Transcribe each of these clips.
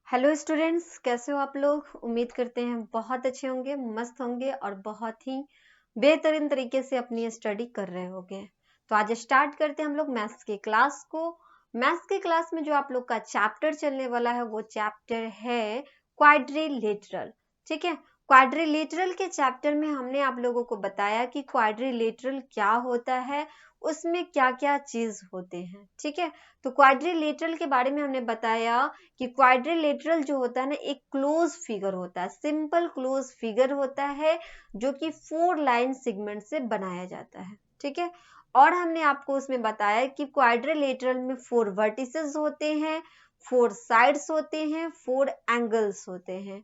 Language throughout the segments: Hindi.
हेलो स्टूडेंट्स, कैसे हो आप लोग। उम्मीद करते हैं बहुत अच्छे होंगे, मस्त होंगे और बहुत ही बेहतरीन तरीके से अपनी स्टडी कर रहे होंगे। तो आज स्टार्ट करते हैं हम लोग मैथ्स की क्लास को। मैथ्स की क्लास में जो आप लोग का चैप्टर चलने वाला है वो चैप्टर है क्वाड्रिलेटरल। ठीक है, क्वाड्रिलेटरल के चैप्टर में हमने आप लोगों को बताया कि क्वाड्रिलेटरल क्या होता है, उसमें क्या क्या चीज होते हैं। ठीक है, तो क्वाड्रिलेटरल के बारे में हमने बताया कि क्वाड्रिलेटरल जो होता है ना, एक क्लोज फिगर होता है, सिंपल क्लोज फिगर होता है जो कि 4 लाइन सेगमेंट से बनाया जाता है। ठीक है, और हमने आपको उसमें बताया कि क्वाड्रिलेटरल में 4 वर्टिसेस होते हैं, 4 साइड्स होते हैं, 4 एंगल्स होते हैं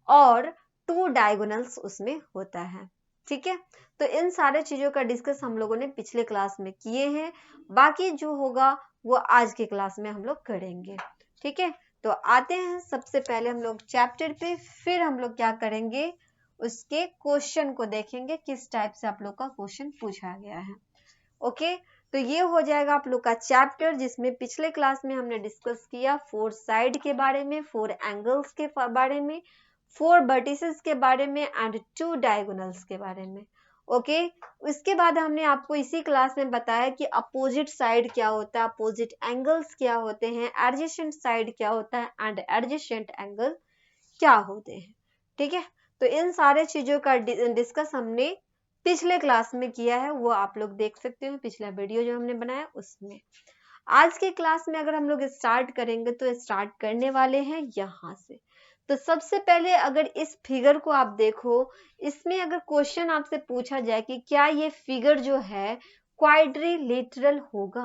और 2 डायगोनल्स उसमें होता है। ठीक है, तो इन सारे चीजों का डिस्कस हम लोगों ने पिछले क्लास में किए हैं, बाकी जो होगा वो आज के क्लास में हम लोग करेंगे। ठीक है, तो आते हैं सबसे पहले हम लोग चैप्टर पे, फिर हम लोग क्या करेंगे, उसके क्वेश्चन को देखेंगे किस टाइप से आप लोग का क्वेश्चन पूछा गया है। ओके, तो ये हो जाएगा आप लोग का चैप्टर जिसमें पिछले क्लास में हमने डिस्कस किया 4 साइड के बारे में, 4 एंगल्स के बारे में, 4 वर्टिसेस के बारे में एंड 2 डायगोनल्स के बारे में। ओके, उसके बाद हमने आपको इसी क्लास में बताया कि अपोजिट साइड क्या होता है, अपोजिट एंगल्स क्या होते हैं, एडजेसेंट साइड क्या होता है एंड एडजेसेंट एंगल क्या होते हैं। ठीक है, तो इन सारे चीजों का डिस्कस हमने पिछले क्लास में किया है, वो आप लोग देख सकते हो पिछला वीडियो जो हमने बनाया उसमें। आज के क्लास में अगर हम लोग स्टार्ट करेंगे तो स्टार्ट करने वाले हैं यहाँ से। तो सबसे पहले अगर इस फिगर को आप देखो, इसमें अगर क्वेश्चन आपसे पूछा जाए कि क्या ये फिगर जो है क्वाड्रिलेटरल होगा,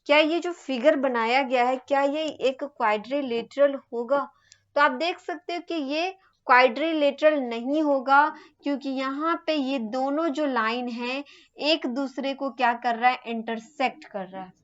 क्या ये जो फिगर बनाया गया है क्या ये एक क्वाड्रिलेटरल होगा, तो आप देख सकते हो कि ये क्वाड्रिलेटरल नहीं होगा, क्योंकि यहाँ पे ये दोनों जो लाइन है एक दूसरे को क्या कर रहा है, इंटरसेक्ट कर रहा है।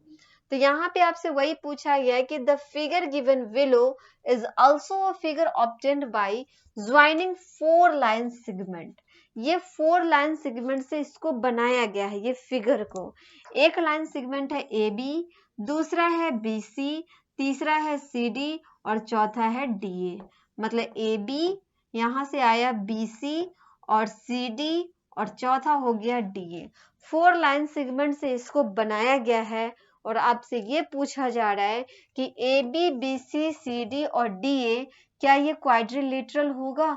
तो यहाँ पे आपसे वही पूछा गया है कि the figure given below is also a figure obtained by joining 4 line segment. ये 4 लाइन सेगमेंट से इसको बनाया गया है, ये फिगर को। एक लाइन सेगमेंट है ए बी, दूसरा है बी सी, तीसरा है सी डी और चौथा है डी ए। मतलब ए बी यहाँ से आया बी सी और सी डी और चौथा हो गया डी ए। 4 लाइन सेगमेंट से इसको बनाया गया है और आपसे ये पूछा जा रहा है कि A B B C C D और डी ए क्या ये क्वाड्रिलेटरल होगा,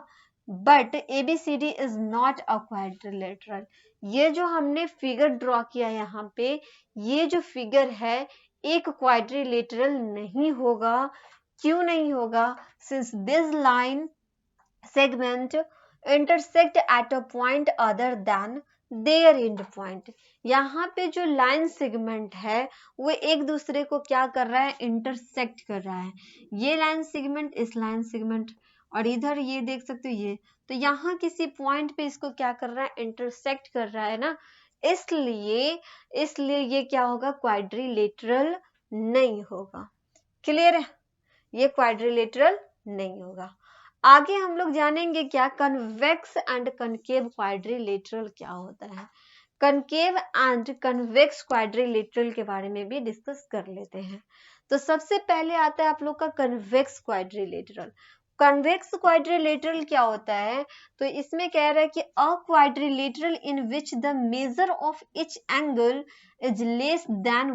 but A B C D is not a quadrilateral. ये जो हमने फिगर ड्रॉ किया यहाँ पे, ये जो फिगर है एक क्वाड्रिलेटरल नहीं होगा। क्यों नहीं होगा? Since this line segment intersect at a point other than their end point। यहाँ पे जो लाइन सेगमेंट है वो एक दूसरे को क्या कर रहा है, इंटरसेक्ट कर रहा है। ये लाइन सेगमेंट इस लाइन सेगमेंट और इधर ये देख सकते हो ये, तो यहाँ किसी पॉइंट पे इसको क्या कर रहा है, इंटरसेक्ट कर रहा है ना, इसलिए इसलिए ये क्या होगा, क्वाड्रिलेटरल नहीं होगा। क्लियर है, ये क्वाड्रिलेटरल नहीं होगा। आगे हम लोग जानेंगे क्या कन्वेक्स एंड कनकेव क्वाड्रिलेटरल क्या होता है। कनकेव एंड कन्वेक्स क्वाड्रिलेटरल के बारे में भी डिस्कस कर लेते हैं। तो सबसे पहले आता है आप लोग का कन्वेक्स क्वाड्रिलेटरल। कन्वेक्स क्वाड्रिलेटरल क्या होता है, तो इसमें कह रहा है कि अ quadrilateral in which the measure of each angle is less than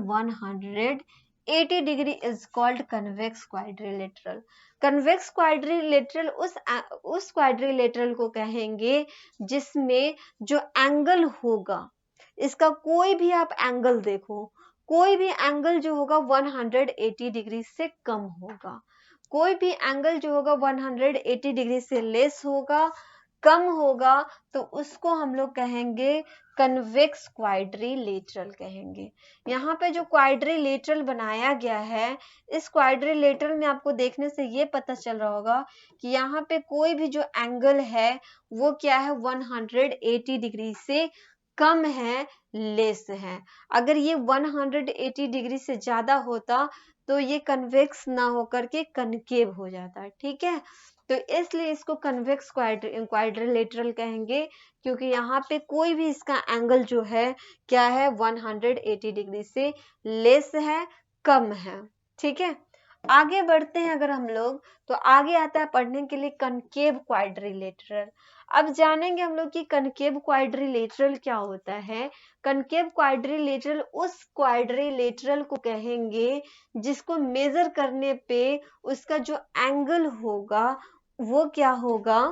180 degree is called convex quadrilateral. Convex quadrilateral उस क्वाड्रिलेटरल को कहेंगे जिसमें जो एंगल होगा, इसका कोई भी आप एंगल देखो, कोई भी एंगल जो होगा 180 डिग्री से कम होगा, कोई भी एंगल जो होगा 180 डिग्री से लेस होगा, कम होगा, तो उसको हम लोग कहेंगे कन्वेक्स क्वाड्रिलेटरल कहेंगे। यहाँ पे जो क्वाड्रिलेटरल बनाया गया है, इस क्वाड्रिलेटरल में आपको देखने से ये पता चल रहा होगा कि यहाँ पे कोई भी जो एंगल है वो क्या है, 180 डिग्री से कम है, लेस है। अगर ये 180 डिग्री से ज्यादा होता तो ये कन्वेक्स ना होकर के कनकेव हो जाता। ठीक है, तो इसलिए इसको कन्वेक्स क्वाड्रिलेटरल कहेंगे, क्योंकि यहाँ पे कोई भी इसका एंगल जो है क्या है, 180 डिग्री से लेस है, कम है। ठीक है, आगे बढ़ते हैं अगर हम लोग, तो आगे आता है पढ़ने के लिए कनकेव क्वाड्रिलेटरल। अब जानेंगे हम लोग कि कनकेव क्वाड्रिलेटरल क्या होता है। कनकेव क्वाड्रिलेटरल उस क्वाड्रिलेटरल को कहेंगे जिसको मेजर करने पे उसका जो एंगल होगा वो क्या होगा,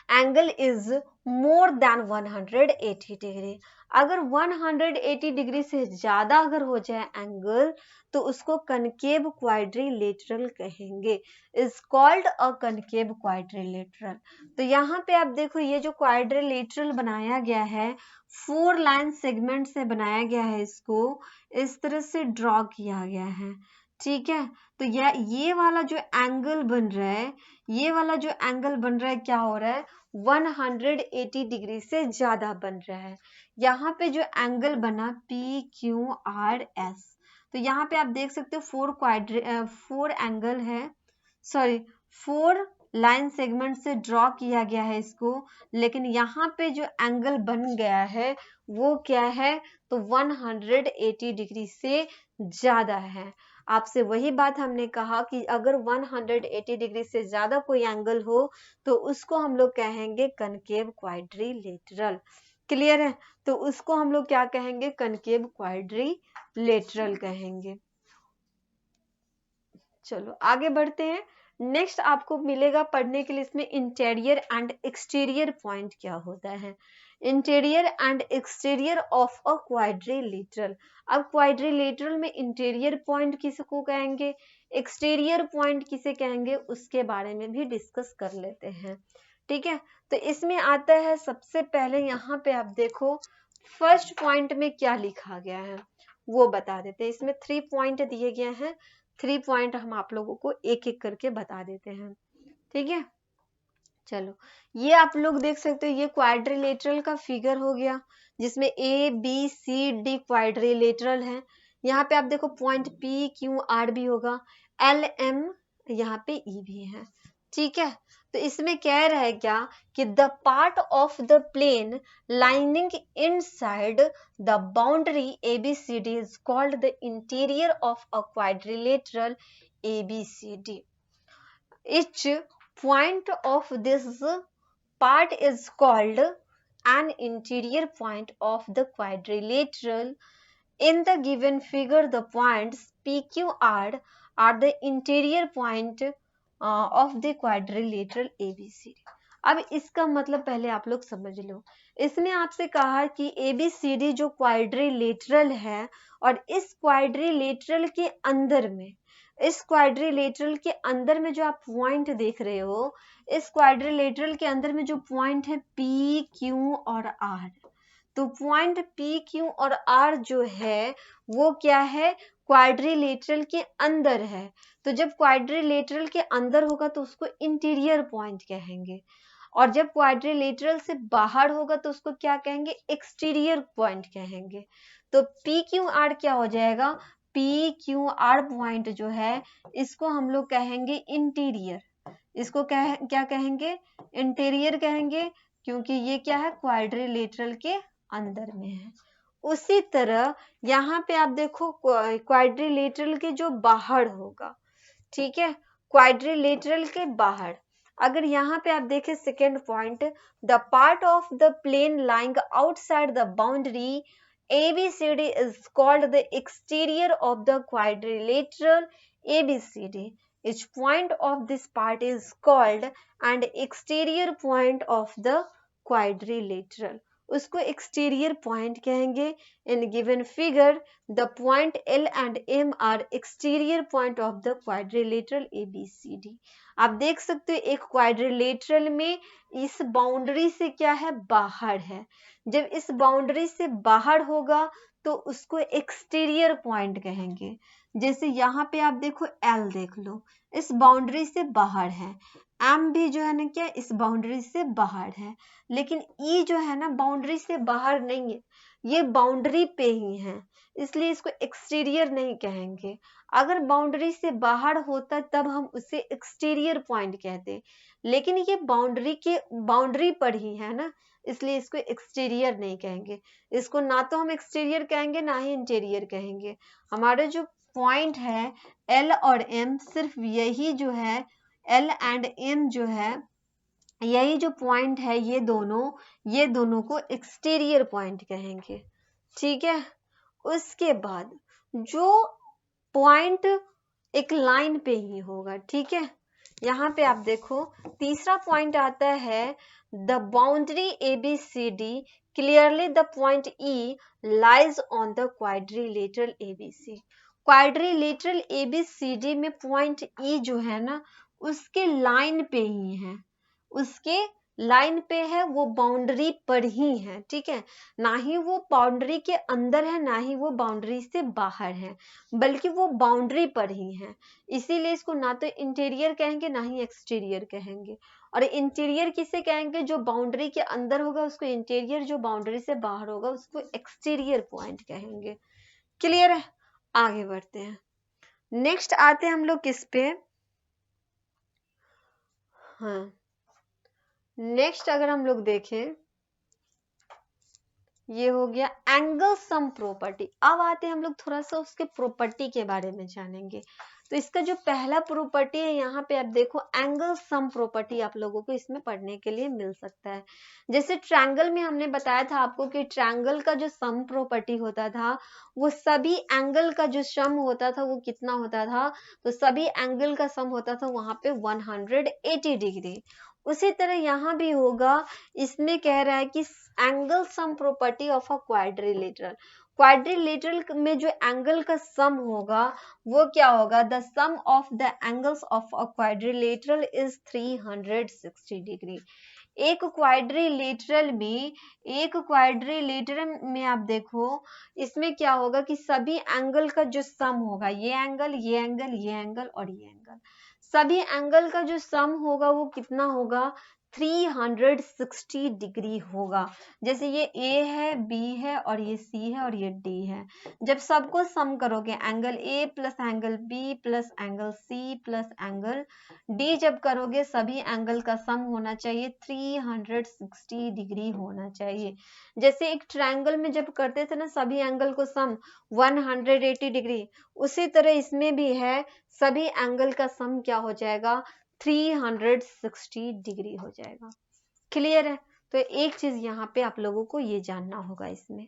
angle is more than 180 degree. अगर 180 डिग्री से ज्यादा अगर हो जाए एंगल तो उसको कनकेव क्वाड्रिलेटरल कहेंगे, is called a concave quadrilateral. तो यहाँ पे आप देखो ये जो क्वाड्रिलेटरल बनाया गया है 4 लाइन सेगमेंट से बनाया गया है, इसको इस तरह से ड्रॉ किया गया है, ठीक है। तो ये वाला जो एंगल बन रहा है, ये वाला जो एंगल बन रहा है क्या हो रहा है, 180 डिग्री से ज्यादा बन रहा है। यहाँ पे जो एंगल बना पी क्यू आर एस, तो यहाँ पे आप देख सकते हो 4 एंगल है, सॉरी 4 लाइन सेगमेंट से ड्रॉ किया गया है इसको, लेकिन यहाँ पे जो एंगल बन गया है वो क्या है, तो 180 डिग्री से ज्यादा है। आपसे वही बात हमने कहा कि अगर 180 डिग्री से ज्यादा कोई एंगल हो तो उसको हम लोग कहेंगे कनकेव क्वाड्रिलेटरल। क्लियर है, तो उसको हम लोग क्या कहेंगे, कनकेव क्वाड्रिलेटरल कहेंगे। चलो आगे बढ़ते हैं। नेक्स्ट आपको मिलेगा पढ़ने के लिए इसमें इंटीरियर एंड एक्सटीरियर पॉइंट क्या होता है। Interior and exterior of a quadrilateral. अब क्वाड्रिलेटरल में इंटीरियर पॉइंट किसको कहेंगे, एक्सटीरियर पॉइंट किसे कहेंगे, उसके बारे में भी डिस्कस कर लेते हैं, ठीक है। तो इसमें आता है सबसे पहले यहाँ पे आप देखो फर्स्ट पॉइंट में क्या लिखा गया है वो बता देते हैं। इसमें 3 पॉइंट दिए गए हैं, 3 पॉइंट हम आप लोगों को एक एक करके बता देते हैं, ठीक है। चलो ये आप लोग देख सकते हो, ये क्वाड्रिलेटरल का फिगर हो गया जिसमें A B C D quadrilateral है। यहाँ पे आप देखो पॉइंट पी क्यू आर भी होगा, एल एम यहाँ पे ई भी है, ठीक है। तो इसमें कह रहा है क्या कि the part of the plane lining inside the boundary ABCD is called the interior of a quadrilateral ABCD. Each point of this part is called an interior point of the quadrilateral. In the given figure, the points PQR are the interior point of the quadrilateral ABCD. अब इसका मतलब पहले आप लोग समझ लो। इसने आपसे कहा कि ABCD जो क्वाड्रिलेटरल है और इस क्वाड्रिलेटरल के अंदर में, इस क्वाड्रिलेटरल के अंदर में जो आप पॉइंट देख रहे हो, इस क्वाड्रिलेटरल के अंदर में जो पॉइंट है पी क्यू और आर, तो पॉइंट पी क्यू और आर जो है वो क्या है, क्वाड्रिलेटरल के अंदर है। तो जब क्वाड्रिलेटरल के अंदर होगा तो उसको इंटीरियर पॉइंट कहेंगे, और जब क्वाड्रिलेटरल से बाहर होगा तो उसको क्या कहेंगे, एक्सटीरियर पॉइंट कहेंगे। तो पी क्यू आर क्या हो जाएगा, पी क्यू आर पॉइंट जो है इसको हम लोग कहेंगे इंटीरियर, इसको क्या कहेंगे, इंटीरियर कहेंगे, क्योंकि ये क्या है, क्वाड्रिलेटरल के अंदर में है। उसी तरह यहाँ पे आप देखो क्वाड्रिलेटरल के जो बाहर होगा, ठीक है, क्वाड्रिलेटरल के बाहर, अगर यहाँ पे आप देखें second point, the part of the plane lying outside the boundary ABCD is called the exterior of the quadrilateral ABCD. Each point of this part is called an exterior point of the quadrilateral. उसको exterior point कहेंगे। In given figure, the point L and M are exterior point of the quadrilateral ABCD. आप देख सकते हो एक क्वाड्रिलेटरल में इस बाउंड्री से क्या है, बाहर है। जब इस बाउंड्री से बाहर होगा तो उसको एक्सटीरियर पॉइंट कहेंगे। जैसे यहाँ पे आप देखो एल देख लो, इस बाउंड्री से बाहर है, एम भी जो है ना क्या इस बाउंड्री से बाहर है, लेकिन ई जो है ना बाउंड्री से बाहर नहीं है, ये बाउंड्री पे ही है, इसलिए इसको एक्सटीरियर नहीं कहेंगे। अगर बाउंड्री से बाहर होता तब हम उसे एक्सटीरियर पॉइंट कहते, लेकिन ये बाउंड्री पर ही है ना, इसलिए इसको एक्सटीरियर नहीं कहेंगे। इसको ना तो हम एक्सटीरियर कहेंगे ना ही इंटीरियर कहेंगे। हमारे जो पॉइंट है L और M, सिर्फ यही जो है L एंड M जो है, यही जो पॉइंट है ये दोनों को एक्सटीरियर पॉइंट कहेंगे, ठीक है। उसके बाद जो पॉइंट एक लाइन पे ही होगा, ठीक है। यहाँ पे आप देखो तीसरा पॉइंट आता है the boundary ABCD clearly the point E lies on the quadrilateral ABC। Quadrilateral ABCD में पॉइंट E जो है ना उसके लाइन पे ही है, उसके लाइन पे है, वो बाउंड्री पर ही है, ठीक है। ना ही वो बाउंड्री के अंदर है, ना ही वो बाउंड्री से बाहर है, बल्कि वो बाउंड्री पर ही है। इसीलिए इसको ना तो इंटीरियर कहेंगे ना ही एक्सटीरियर कहेंगे। और इंटीरियर किसे कहेंगे? जो बाउंड्री के अंदर होगा उसको इंटीरियर, जो बाउंड्री से बाहर होगा उसको एक्सटीरियर पॉइंट कहेंगे। क्लियर है? आगे बढ़ते हैं। नेक्स्ट आते हैं हम लोग किस पे? हाँ, नेक्स्ट अगर हम लोग देखें, ये हो गया एंगल सम प्रॉपर्टी। अब आते हैं हम लोग थोड़ा सा उसके प्रॉपर्टी के बारे में जानेंगे। तो इसका जो पहला प्रॉपर्टी है यहाँ पे आप देखो एंगल सम प्रॉपर्टी आप लोगों को इसमें पढ़ने के लिए मिल सकता है। जैसे ट्रायंगल में हमने बताया था आपको कि ट्रायंगल का जो सम प्रॉपर्टी होता था वो सभी एंगल का जो सम होता था वो कितना होता था? तो सभी एंगल का सम होता था वहां पे 180 डिग्री। उसी तरह यहाँ भी होगा, इसमें कह रहा है कि angle sum property of a quadrilateral. Quadrilateral में जो एंगल का सम होगा वो क्या होगा? The sum of the angles of a quadrilateral is 360 degree. एक क्वाड्रिलेटरल में आप देखो इसमें क्या होगा कि सभी एंगल का जो सम होगा, ये एंगल, ये एंगल, ये एंगल और ये एंगल, सभी एंगल का जो सम होगा वो कितना होगा? 360 डिग्री होगा। जैसे ये A है, B है और ये C है और ये D है। जब सबको सम करोगे angle A plus angle B plus angle C plus angle D जब करोगे सभी एंगल का सम होना चाहिए 360 डिग्री होना चाहिए। जैसे एक ट्रायंगल में जब करते थे ना सभी एंगल को सम 180 डिग्री, उसी तरह इसमें भी है, सभी एंगल का सम क्या हो जाएगा? 360 डिग्री हो जाएगा। क्लियर है? तो एक चीज यहाँ पे आप लोगों को ये जानना होगा इसमें।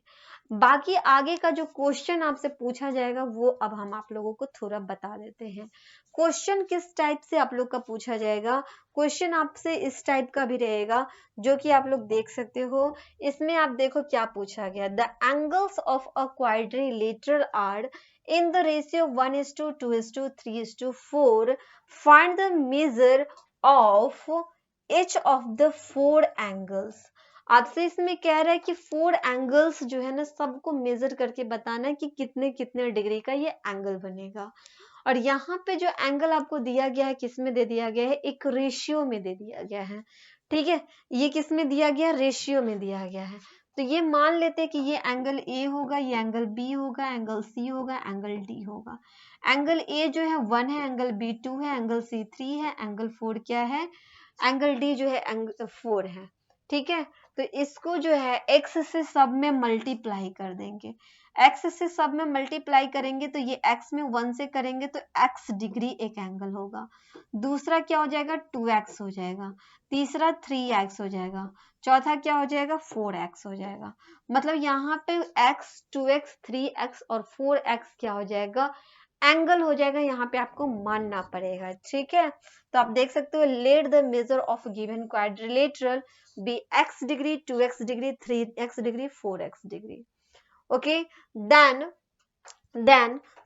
बाकी आगे का जो क्वेश्चन आपसे पूछा जाएगा वो अब हम आप लोगों को थोड़ा बता देते हैं। क्वेश्चन किस टाइप से आप लोग का पूछा जाएगा? क्वेश्चन आपसे इस टाइप का भी रहेगा जो कि आप लोग देख सकते हो। इसमें आप देखो क्या पूछा गया, the angles of a quadrilateral are in the ratio 1:2:3:4 find the measure of each of the four angles। आपसे इसमें कह रहा है कि 4 एंगल्स जो है ना सबको मेजर करके बताना है कि कितने कितने डिग्री का ये एंगल बनेगा। और यहाँ पे जो एंगल आपको दिया गया है किसमें दे दिया गया है? एक रेशियो में दे दिया गया है, ठीक है। ये किसमें दिया गया? रेशियो में दिया गया है। तो ये मान लेते हैं कि ये एंगल A होगा, ये एंगल B होगा, एंगल C होगा, एंगल D होगा। एंगल A जो है 1 है, एंगल B 2 है, एंगल C 3 है, एंगल 4 क्या है? एंगल D जो है एंगल 4 है, ठीक है। तो इसको जो है x से सब में मल्टीप्लाई कर देंगे। x से सब में मल्टीप्लाई करेंगे तो ये x में 1 से करेंगे तो x डिग्री एक एंगल होगा। दूसरा क्या हो जाएगा? 2x हो जाएगा। तीसरा 3x हो जाएगा। चौथा क्या हो जाएगा? 4x हो जाएगा। मतलब यहाँ पे x, 2x, 3x और 4x क्या हो जाएगा? एंगल हो जाएगा। यहाँ पे आपको मानना पड़ेगा, ठीक है। तो आप देख सकते हो let the measure of given quadrilateral be x degree, 2x degree, 3x degree, 4x degree. Okay, then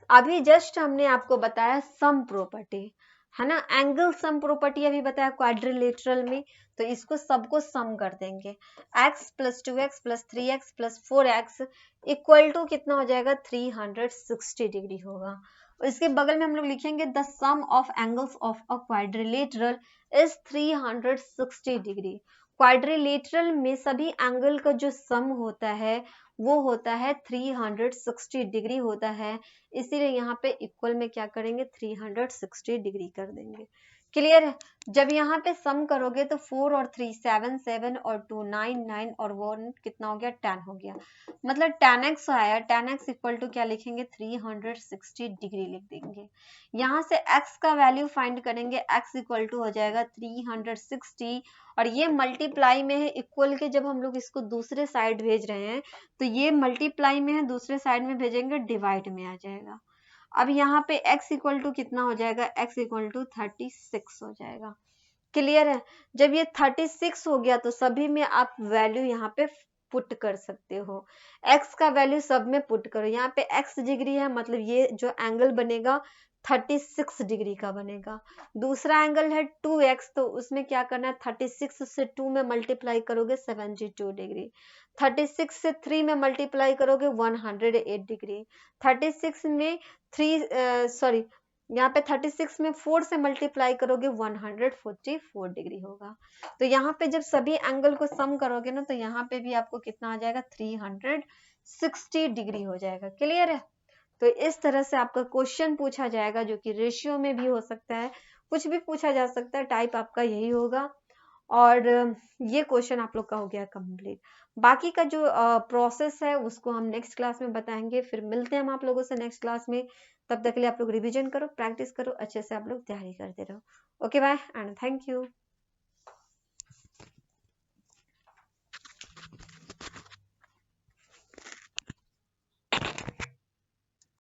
अभी जस्ट हमने आपको बताया सम प्रॉपर्टी, है ना। एंगल सम प्रॉपर्टी अभी बताया क्वाड्रिलेटरल में, तो इसको सबको सम कर देंगे। x plus 2x plus 3x plus 4x equal to कितना हो जाएगा? 360 डिग्री होगा। इसके बगल में हम लोग लिखेंगे the sum of angles of a quadrilateral is 360 degree. Quadrilateral में सभी एंगल का जो सम होता है वो होता है 360 डिग्री होता है, इसीलिए यहाँ पे इक्वल में क्या करेंगे? 360 डिग्री कर देंगे। क्लियर है। जब यहाँ पे सम करोगे तो 4 और 3 7 7 और 2 9 9 और 1 कितना हो गया 10 हो गया, मतलब 10x आया। 10x इक्वल टू क्या लिखेंगे 360 डिग्री लिख देंगे। यहाँ से x का वैल्यू फाइंड करेंगे, x इक्वल टू हो जाएगा 360 और ये मल्टीप्लाई में है इक्वल के, जब हम लोग इसको दूसरे साइड भेज रहे हैं तो ये मल्टीप्लाई में है, दूसरे साइड में भेजेंगे डिवाइड में आ जाएगा। अब यहाँ पे x इक्वल टू कितना हो जाएगा, x इक्वल टू 36 हो जाएगा। क्लियर है। जब ये 36 हो गया तो सभी में आप वैल्यू यहाँ पे पुट कर सकते हो, x का वैल्यू सब में पुट करो। यहाँ पे x डिग्री है, मतलब ये जो एंगल बनेगा 36 डिग्री का बनेगा। दूसरा एंगल है 2x, तो उसमें क्या करना है 36 से 2 में मल्टीप्लाई करोगे 72 डिग्री, 36 से 3 में मल्टीप्लाई करोगे 108 डिग्री, 36 में 3 सॉरी यहाँ पे 36 में 4 से मल्टीप्लाई करोगे 144 डिग्री होगा। तो यहाँ पे जब सभी एंगल को सम करोगे ना तो यहाँ पे भी आपको कितना आ जाएगा 360 डिग्री हो जाएगा। क्लियर है। तो इस तरह से आपका क्वेश्चन पूछा जाएगा, जो कि रेशियो में भी हो सकता है, कुछ भी पूछा जा सकता है, टाइप आपका यही होगा। और ये क्वेश्चन आप लोग का हो गया कंप्लीट। बाकी का जो प्रोसेस है उसको हम नेक्स्ट क्लास में बताएंगे। फिर मिलते हैं हम आप लोगों से नेक्स्ट क्लास में। तब तक के लिए आप लोग रिवीजन करो, प्रैक्टिस करो, अच्छे से आप लोग तैयारी करते रहो। Okay bye and thank you.